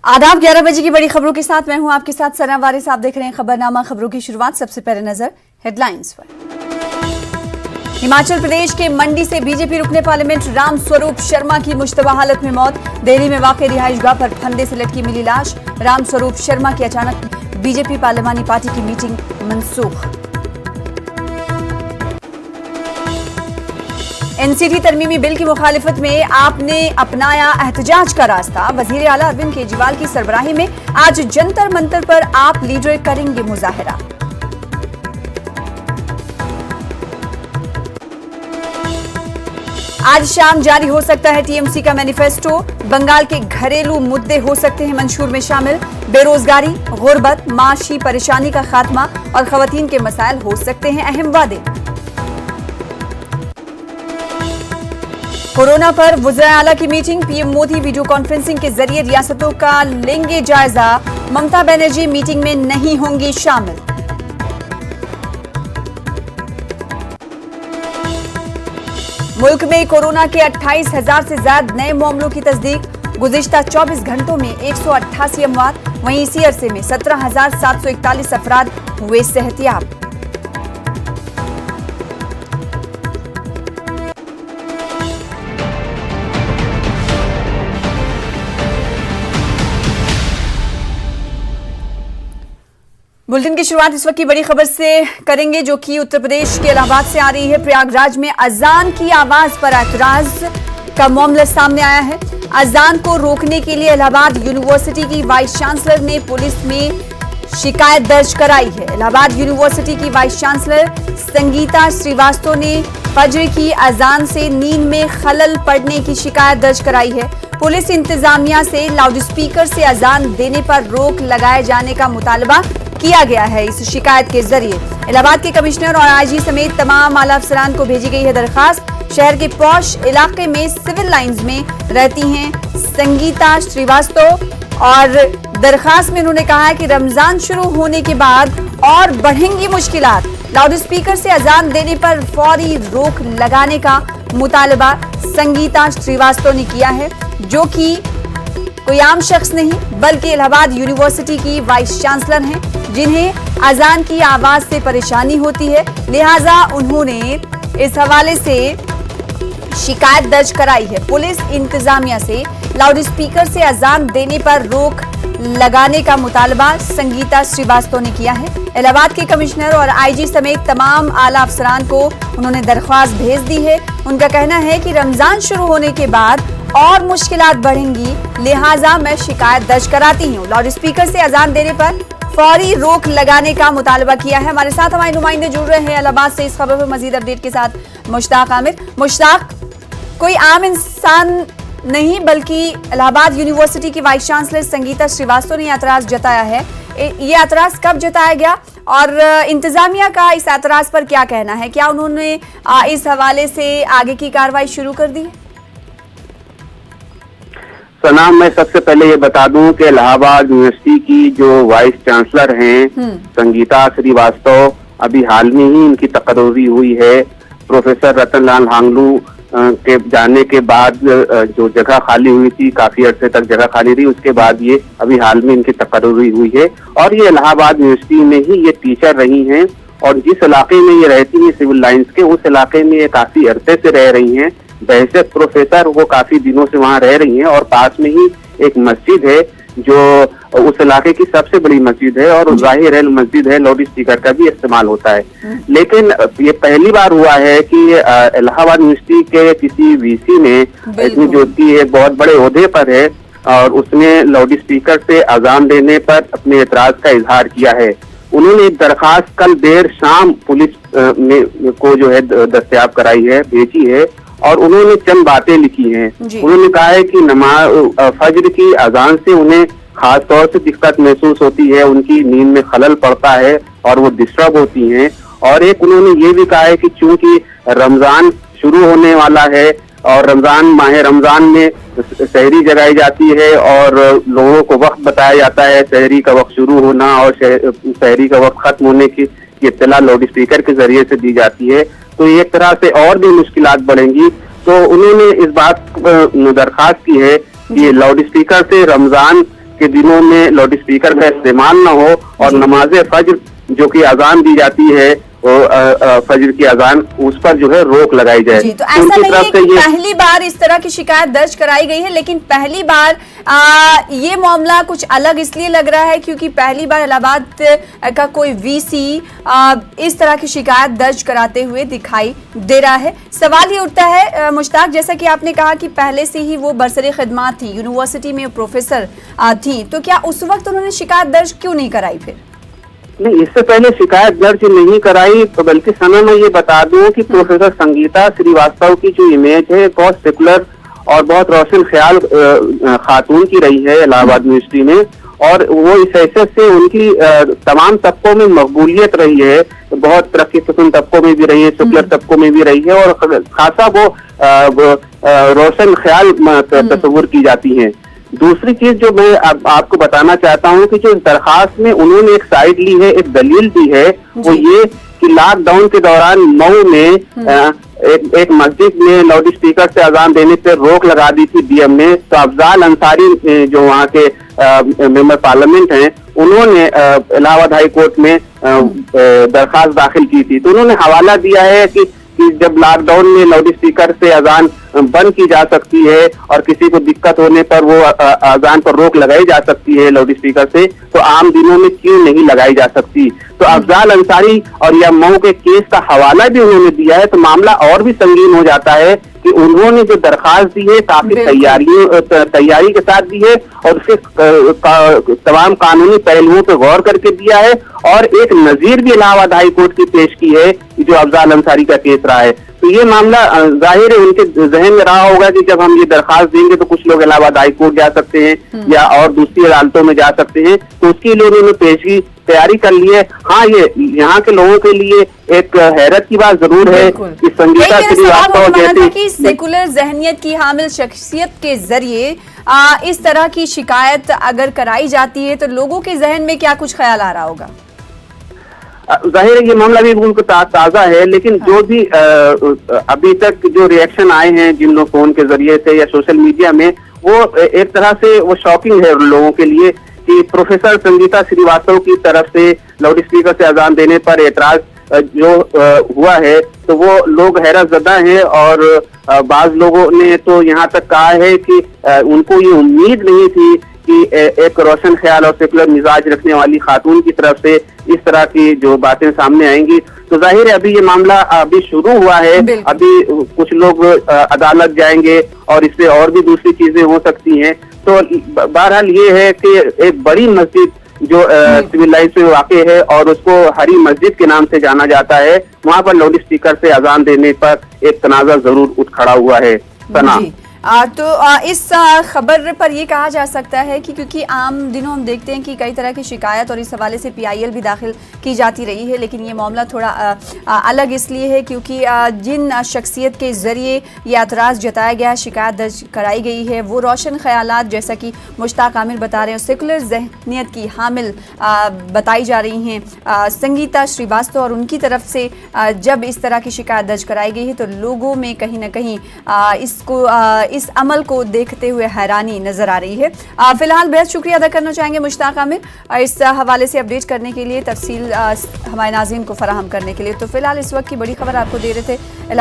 आदाब 11 बजे की बड़ी खबरों के साथ मैं हूं आपके साथ सना वारिस। आप देख रहे हैं खबरनामा। खबरों की शुरुआत सबसे पहले नजर हेडलाइंस पर। हिमाचल प्रदेश के मंडी से बीजेपी रुकने पार्लियामेंट राम स्वरूप शर्मा की मुश्तबा हालत में मौत। दिल्ली में वाकई रिहाइशगाह पर फंदे से लटकी मिली लाश। राम स्वरूप शर्मा की अचानक बीजेपी पार्लियामानी पार्टी की मीटिंग मनसूख। एनसीटी तरमीमी बिल की मुखालिफत में आपने अपनाया एहतजाज का रास्ता। वजीर आला अरविंद केजरीवाल की सरबराही में आज जंतर मंतर पर आप लीडर करेंगे मुजाहिरा। आज शाम जारी हो सकता है टीएमसी का मैनिफेस्टो। बंगाल के घरेलू मुद्दे हो सकते हैं मंशूर में शामिल। बेरोजगारी, गुर्बत, माशी परेशानी का खात्मा और खवातीन के मसाइल हो सकते हैं अहम वादे। कोरोना पर वज़ीर आला की meeting. PM Modi video conferencing के जरिए रियासतों का लेंगे जायजा। ममता बनर्जी मीटिंग में नहीं होंगी शामिल। मुल्क में कोरोना के 28,000 से ज्यादा नए मामलों की तस्दीक। गुज़िश्ता 24 घंटों में 188 अमवात। वहीं इसी अरसे में 17,741 अफराद हुए सेहतियाब। बुलेटिन की शुरुआत इस वक्त की बड़ी खबर से करेंगे, जो कि उत्तर प्रदेश के इलाहाबाद से आ रही है। प्रयागराज में अजान की आवाज पर एतराज का मामला सामने आया है। अजान को रोकने के लिए इलाहाबाद यूनिवर्सिटी की वाइस चांसलर ने पुलिस में शिकायत दर्ज कराई है। इलाहाबाद यूनिवर्सिटी की वाइस चांसलर संगीता श्रीवास्तव ने फजर की अजान से नींद में खलल पड़ने की शिकायत दर्ज कराई है। पुलिस इंतजामिया से लाउडस्पीकर से अजान देने पर रोक लगाए जाने का मुतालबा किया गया है। इस शिकायत के जरिए इलाहाबाद के कमिश्नर और आईजी समेत तमाम आला अफसरान को भेजी गई है दरखास्त। शहर के पौश इलाके में सिविल लाइंस में रहती हैं संगीता श्रीवास्तव और दरखास्त में उन्होंने कहा है कि रमजान शुरू होने के बाद और बढ़ेंगी मुश्किलात। लाउडस्पीकर से अजान देने पर फौरी रोक लगाने का मुतालबा संगीता श्रीवास्तव ने किया है, जो कि कोई आम शख्स नहीं बल्कि इलाहाबाद यूनिवर्सिटी की वाइस चांसलर हैं, जिन्हें अजान की आवाज से परेशानी होती है। लिहाजा उन्होंने इस हवाले से शिकायत दर्ज कराई है। पुलिस इंतजामिया से लाउडस्पीकर से अजान देने पर रोक लगाने का मुतालबा संगीता श्रीवास्तव ने किया है। इलाहाबाद के कमिश्नर और आईजी समेत तमाम आला अफसरान को उन्होंने दरख्वास्त भेज दी है। उनका कहना है कि रमजान शुरू होने के बाद और मुश्किलात बढ़ेंगी, लिहाजा मैं शिकायत दर्ज कराती हूँ। लाउडस्पीकर से अजान देने पर फौरी रोक लगाने का मुतालबा किया है। हमारे साथ हमारे नुमाइंदे जुड़ रहे हैं इलाहाबाद से इस खबर पर मजीद अपडेट के साथ। मुश्ताक आमिर। मुश्ताक, कोई आम इंसान नहीं बल्कि इलाहाबाद यूनिवर्सिटी की वाइस चांसलर संगीता श्रीवास्तव ने एतराज जताया है। ये एतराज कब जताया गया और इंतजामिया का इस एतराज पर क्या कहना है? क्या उन्होंने इस हवाले से आगे की कार्रवाई शुरू कर दी? सना, मैं सबसे पहले ये बता दूं कि इलाहाबाद यूनिवर्सिटी की जो वाइस चांसलर हैं संगीता श्रीवास्तव, अभी हाल में ही इनकी तकर्री हुई है। प्रोफेसर रतन लाल हांगलू के जाने के बाद जो जगह खाली हुई थी, काफी अरसे तक जगह खाली रही, उसके बाद ये अभी हाल में इनकी तकर्री हुई है। और ये इलाहाबाद यूनिवर्सिटी में ही ये टीचर रही हैं और जिस इलाके में ये रहती है सिविल लाइंस के, उस इलाके में ये काफी अरसे से रह रही हैं। बहसत प्रोफेसर वो काफी दिनों से वहां रह रही हैं और पास में ही एक मस्जिद है जो उस इलाके की सबसे बड़ी मस्जिद है और जाहिर है मस्जिद है, लाउड स्पीकर का भी इस्तेमाल होता है। लेकिन ये पहली बार हुआ है कि इलाहाबाद यूनिवर्सिटी के किसी वीसी ने, इसमें जो कि एक बहुत बड़े ओहदे पर है, और उसने लाउड स्पीकर से अजान देने पर अपने एतराज का इजहार किया है। उन्होंने एक दरखास्त कल देर शाम पुलिस को जो है दस्तयाब कराई है, भेजी है और उन्होंने चंद बातें लिखी हैं। उन्होंने कहा है कि नमाज फजर की अजान से उन्हें खास तौर से दिक्कत महसूस होती है, उनकी नींद में खलल पड़ता है और वो डिस्टर्ब होती हैं। और एक उन्होंने ये भी कहा है कि चूंकि रमजान शुरू होने वाला है और माह रमजान में सहरी जगाई जाती है और लोगों को वक्त बताया जाता है सहरी का वक्त शुरू होना और सहरी का वक्त खत्म होने की इत्तला लाउड स्पीकर के जरिए से दी जाती है, तो एक तरह से और भी मुश्किलात बढ़ेंगी। तो उन्होंने इस बात दरखास्त की है कि लाउड स्पीकर से रमजान के दिनों में लाउड स्पीकर का इस्तेमाल न हो और नमाज फज्र जो कि अजान दी जाती है वो फज्र की अजान उस पर जो है रोक लगाई जाए। जी, तो ऐसा नहीं है कि पहली बार इस तरह की शिकायत दर्ज कराई गई है, लेकिन पहली बार ये मामला कुछ अलग इसलिए लग रहा है क्योंकि पहली बार इलाहाबाद का कोई वीसी इस तरह की शिकायत दर्ज कराते हुए दिखाई दे रहा है। सवाल ये उठता है मुश्ताक, जैसा कि आपने कहा कि पहले से ही वो बरसरे खिदमत थी, यूनिवर्सिटी में प्रोफेसर थी, तो क्या उस वक्त उन्होंने शिकायत दर्ज क्यों नहीं कराई? फिर नहीं, इससे पहले शिकायत दर्ज नहीं कराई, तो बल्कि समय में ये बता दूं कि प्रोफेसर संगीता श्रीवास्तव की जो इमेज है बहुत सेकुलर और बहुत रोशन ख्याल खातून की रही है इलाहाबाद यूनिवर्सिटी में, और वो इस हैसियत से उनकी तमाम तबकों में मकबूलियत रही है, बहुत तरक्की पसंद तबकों में भी रही है, सेकुलर तबकों में भी रही है, और खासा वो रोशन ख्याल तस्वुर की जाती है। दूसरी चीज जो मैं आपको बताना चाहता हूँ कि जो दरखास्त में उन्होंने एक साइड ली है, एक दलील दी है, वो ये कि लॉकडाउन के दौरान मऊ में एक मस्जिद में लाउड स्पीकर से अजान देने पर रोक लगा दी थी डीएम ने। तो अफजाल अंसारी जो वहाँ के मेंबर पार्लियामेंट हैं, उन्होंने इलाहाबाद हाई कोर्ट में दरखास्त दाखिल की थी। तो उन्होंने हवाला दिया है कि जब लॉकडाउन में लाउड स्पीकर से अजान बंद की जा सकती है और किसी को दिक्कत होने पर वो अजान पर रोक लगाई जा सकती है लाउड स्पीकर से, तो आम दिनों में क्यों नहीं लगाई जा सकती? तो अफजाल अंसारी और या मऊ के केस का हवाला भी उन्होंने दिया है, तो मामला और भी संगीन हो जाता है कि उन्होंने जो दरखास्त दी है काफी तैयारी के साथ दी है और उसके तमाम कानूनी पहलुओं पर गौर करके दिया है, और एक नजीर भी इलाहाबाद हाई कोर्ट की पेश की है जो अफजाल अंसारी का केस रहा है। तो ये मामला जाहिर है उनके जहन में रहा होगा कि जब हम ये दरखास्त देंगे तो कुछ लोग इलाहाबाद हाई कोर्ट जा सकते हैं या और दूसरी अदालतों में जा सकते हैं, तो उसके लिए उन्होंने पेशगी तैयारी कर ली है। हाँ, ये यहाँ के लोगों के लिए एक हैरत की बात जरूर है कि संगीता श्रीवास्तव जैसी सेकुलर जहनियत की हामिल शख्सियत के जरिए इस तरह की शिकायत अगर कराई जाती है तो लोगों के जहन में क्या कुछ ख्याल आ रहा होगा? जाहिर है ये मामला भी बिल्कुल ताजा है, लेकिन जो भी अभी तक जो रिएक्शन आए हैं जिन लोग फोन के जरिए से या सोशल मीडिया में, वो एक तरह से वो शॉकिंग है उन लोगों के लिए कि प्रोफेसर संगीता श्रीवास्तव की तरफ से लाउड स्पीकर से अजान देने पर एतराज जो हुआ है, तो वो लोग हैरत ज़दा हैं। और बाज लोगों ने तो यहाँ तक कहा है कि उनको ये उम्मीद नहीं थी कि एक रोशन ख्याल और सेकुलर मिजाज रखने वाली खातून की तरफ से इस तरह की जो बातें सामने आएंगी। तो जाहिर है अभी ये मामला अभी शुरू हुआ है, अभी कुछ लोग अदालत जाएंगे और इससे और भी दूसरी चीजें हो सकती हैं। तो बहरहाल ये है कि एक बड़ी मस्जिद जो सिविल लाइन्स में वाक़ है और उसको हरी मस्जिद के नाम से जाना जाता है, वहाँ पर लाउड स्पीकर से अजान देने पर एक तनाज़ा जरूर उठ खड़ा हुआ है। सना तो इस खबर पर ये कहा जा सकता है कि क्योंकि आम दिनों हम देखते हैं कि कई तरह की शिकायत और इस हवाले से PIL भी दाखिल की जाती रही है, लेकिन ये मामला थोड़ा अलग इसलिए है क्योंकि जिन शख्सियत के ज़रिए ये एतराज़ जताया गया, शिकायत दर्ज कराई गई है, वो रोशन ख्यालात जैसा कि मुश्ताक आमिर बता रहे हैं, सेकुलर जहनियत की हामिल बताई जा रही हैं संगीता श्रीवास्तव, और उनकी तरफ से जब इस तरह की शिकायत दर्ज कराई गई है तो लोगों में कहीं ना कहीं इस अमल को देखते हुए हैरानी नजर आ रही है। फिलहाल बेहद शुक्रिया अदा करना चाहेंगे मुश्ताक आमिर इस हवाले से अपडेट करने के लिए, तफसील हमारे नाज़रीन को फराहम करने के लिए। तो फिलहाल इस वक्त की बड़ी खबर आपको दे रहे थे।